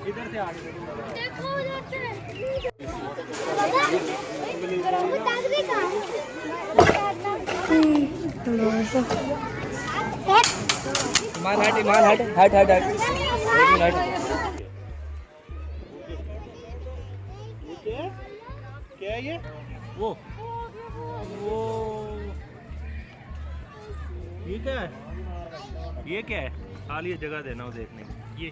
इधर से आ देखो माल हट क्या है ये? वो ये क्या है? ये क्या है? खाली जगह देना हो देखने की। ये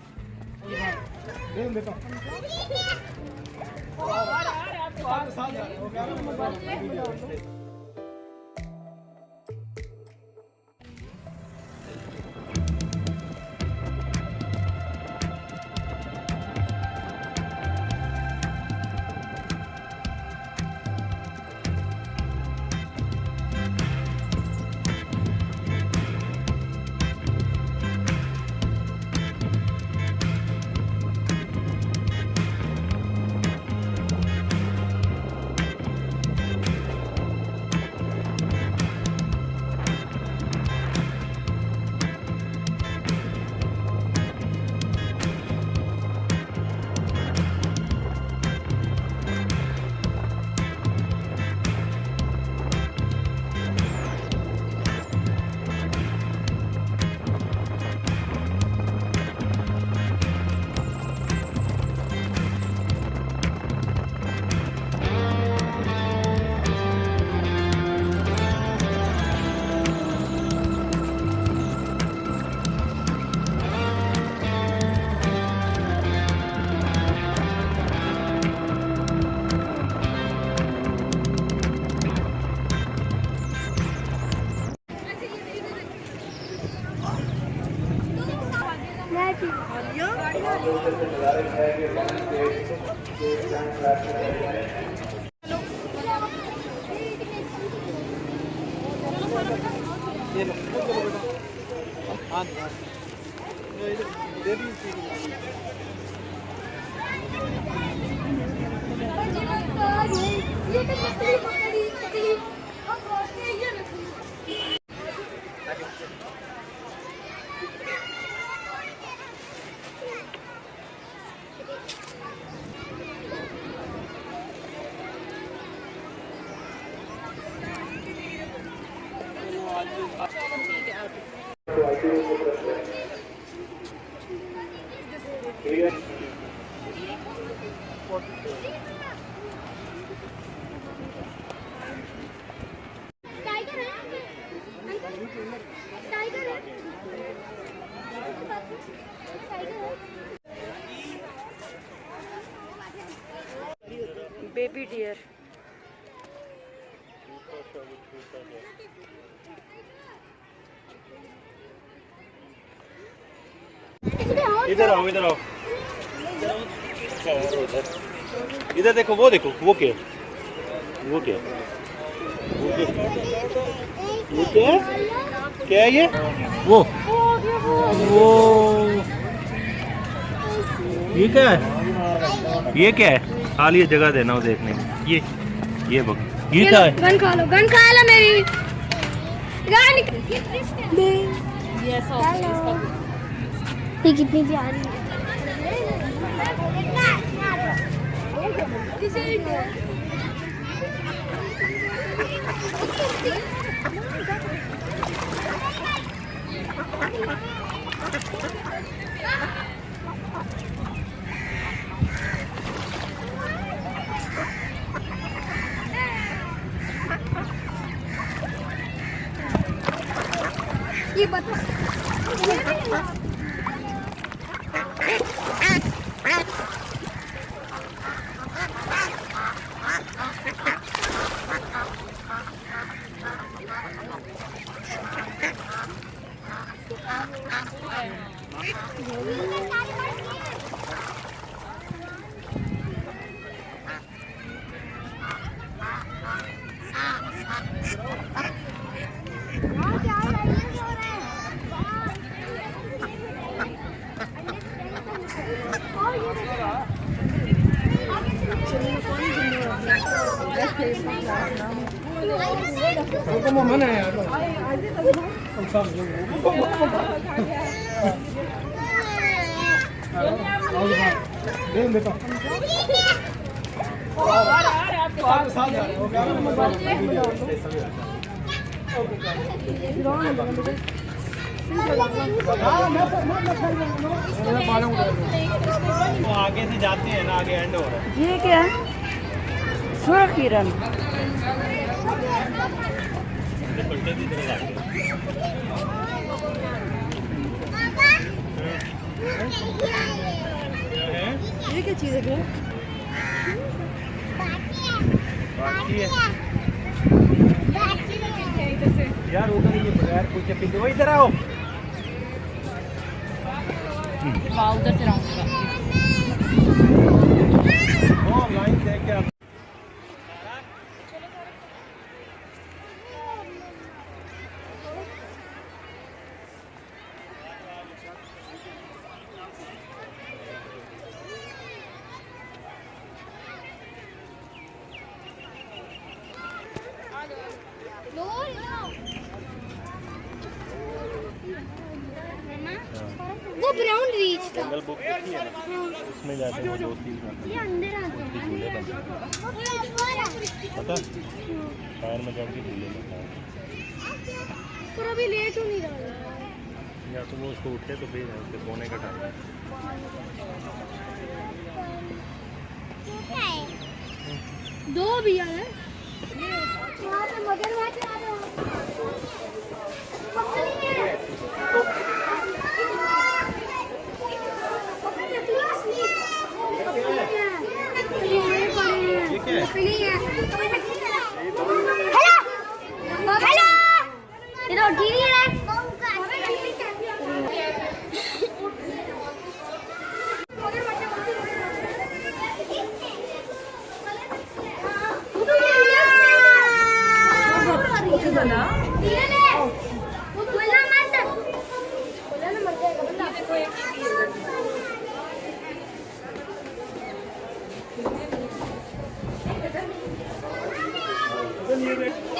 बेबी डियर इधर आओ इधर देखो वो क्या क्या है ये? वो ये क्या है? ये क्या है? खाली जगह देना हो देखने की। ये क्या है? गन खा लो मेरी ये कितनी प्यारी है। ये बता ¿Cómo maneja? आगे से जाते हैं ना, आगे एंड हो रहा है। ये क्या है? सूरज किरण। ये क्या चीज़ है? यार उधर ये बगैर कुछ पिंड, वो इधर आओ। उधर से राउंड लाइन देख के वो ब्राउन रीच था। जंगल बुक देखी है ना, उसमें जाते हैं 2-3 ये अंदर आ गया। झूले बनते हैं, पता टायर में चढ़ के झूले बनता है। पर अभी लेट हो नहीं रहा है। या तो वो उसको उठे तो फिर उसके सोने का टाइम है। दो भी है वहाँ पे मगरमच्छ आ रहा है। हेलो हेलो टीवी है।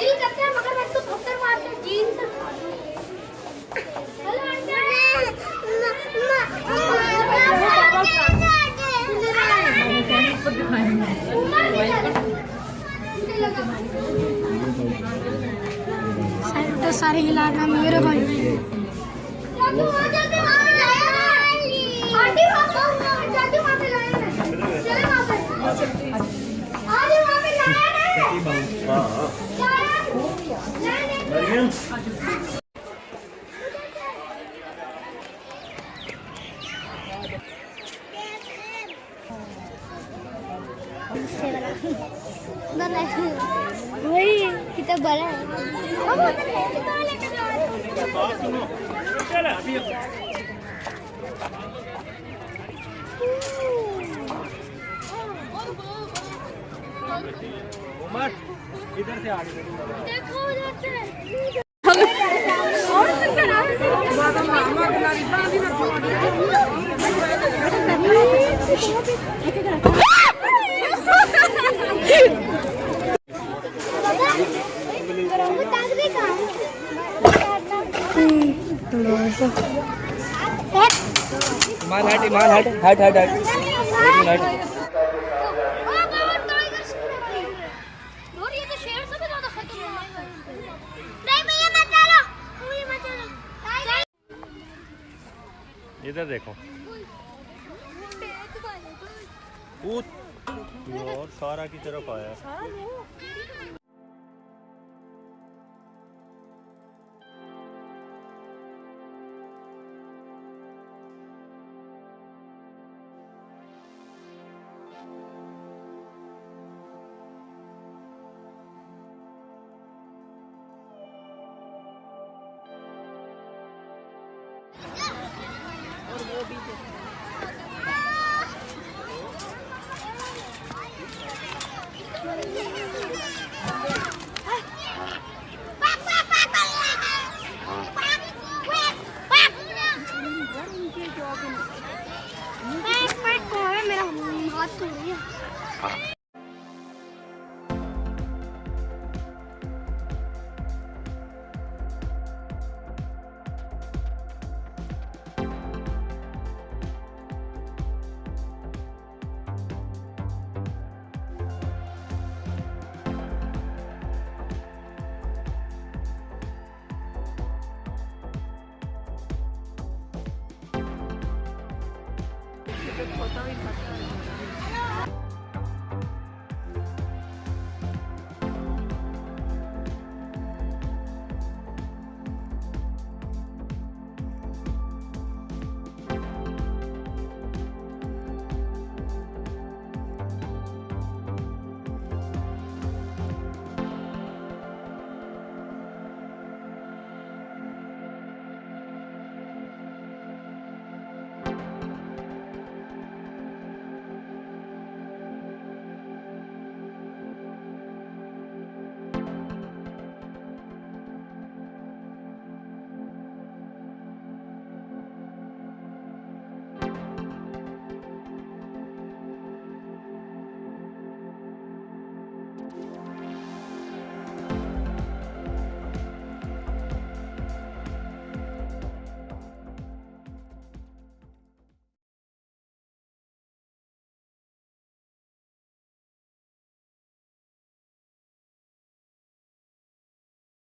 दिल करता है मगर मैं तो पत्थर मारते जीन्स तो सारे इलाका मेरे भाई वही कितना बड़ा है। उमर इधर से आगे देखो उधर से इधर देखो और सारा की तरफ आया। मेरा हाथ टूट गया। होता भी खाता है